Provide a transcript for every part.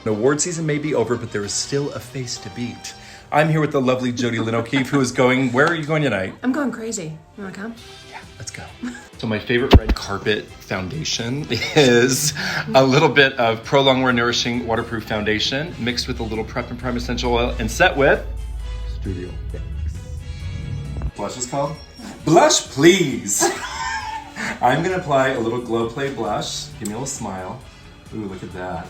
Award season may be over, but there is still a face to beat. I'm here with the lovely JODI LYN O'KEEFE, who is going, where are you going tonight? I'm going crazy. You wanna come? Yeah, let's go. So my favorite red carpet foundation is a little bit of Pro Longwear Nourishing Waterproof Foundation mixed with a little Prep and Prime Essential Oil and set with Studio Fix. Blush is called? Blush, please. I'm gonna apply a little Glow Play blush. Give me a little smile. Ooh, look at that.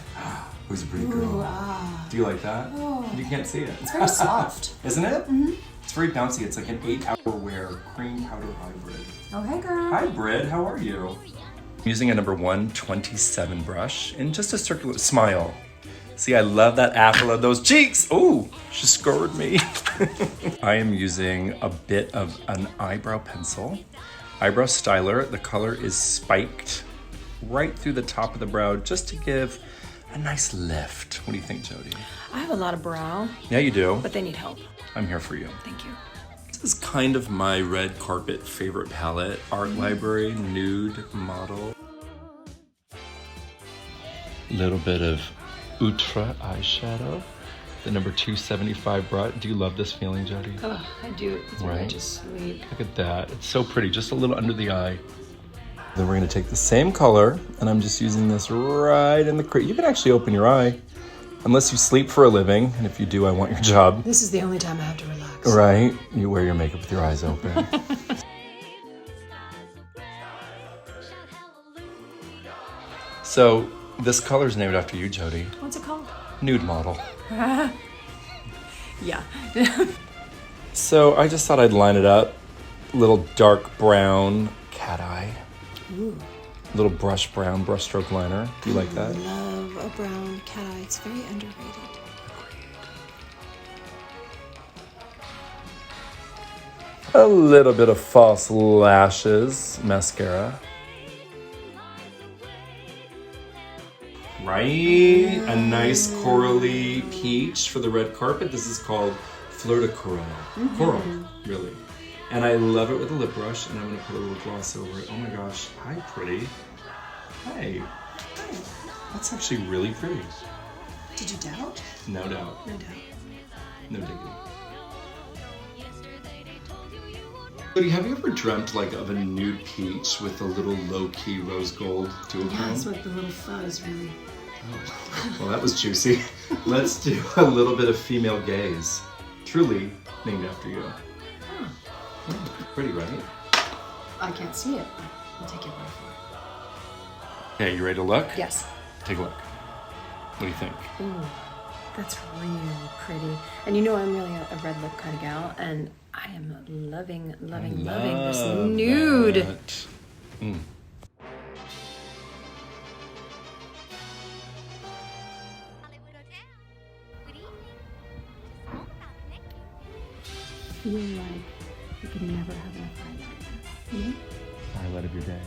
Who's a pretty girl? Ooh, Do you like that? Oh. You can't see it. It's very soft. Isn't it? Mm-hmm. It's very bouncy. It's like an 8-hour wear cream powder hybrid. Oh, hey girl. Hybrid, how are you? I'm using a number 127 brush and just a circular smile. See, I love that apple of those cheeks. Ooh, she scored me. I am using a bit of an eyebrow pencil. Eyebrow styler. The color is spiked right through the top of the brow just to give a nice lift. What do you think, JODI? I have a lot of brow. Yeah, you do. But they need help. I'm here for you. Thank you. This is kind of my red carpet favorite palette. Art Library Nude Model. Little bit of Ultra eyeshadow. The number 275 brush. Do you love this feeling, JODI? Oh, I do. It's really just sweet. Look at that. It's so pretty. Just a little under the eye. Then we're gonna take the same color, and I'm just using this right in the crease. You can actually open your eye, unless you sleep for a living, and if you do, I want your job. This is the only time I have to relax. Right? You wear your makeup with your eyes open. So, this color's named after you, JODI. What's it called? Nude Model. Yeah. So, I just thought I'd line it up. Little dark brown cat eye. Ooh. Little brush brown brushstroke liner. Do you like that? I love a brown cat eye. It's very underrated. A little bit of false lashes, mascara. Right? A nice corally peach for the red carpet. This is called Fleur de Coral. Coral, really. And I love it with a lip brush, and I'm gonna put a little gloss over it. Oh my gosh, hi pretty. Hey. Hi. That's actually really pretty. Did you doubt? No doubt. No doubt. No diggity. JODI, have you ever dreamt like of a nude peach with a little low-key rose gold dual tone? That's what the little fuzz really. Oh. Well, that was juicy. Let's do a little bit of female gaze. Truly named after you. Oh. Yeah, pretty, right? I can't see it, but I'll take your word for it. Okay, you ready to look? Yes. Take a look. What do you think? Ooh, that's really pretty. And you know I'm really a red lip kind of gal, and I am loving this nude. That. Mm. Feel like you could never have enough highlight. Highlight of your day.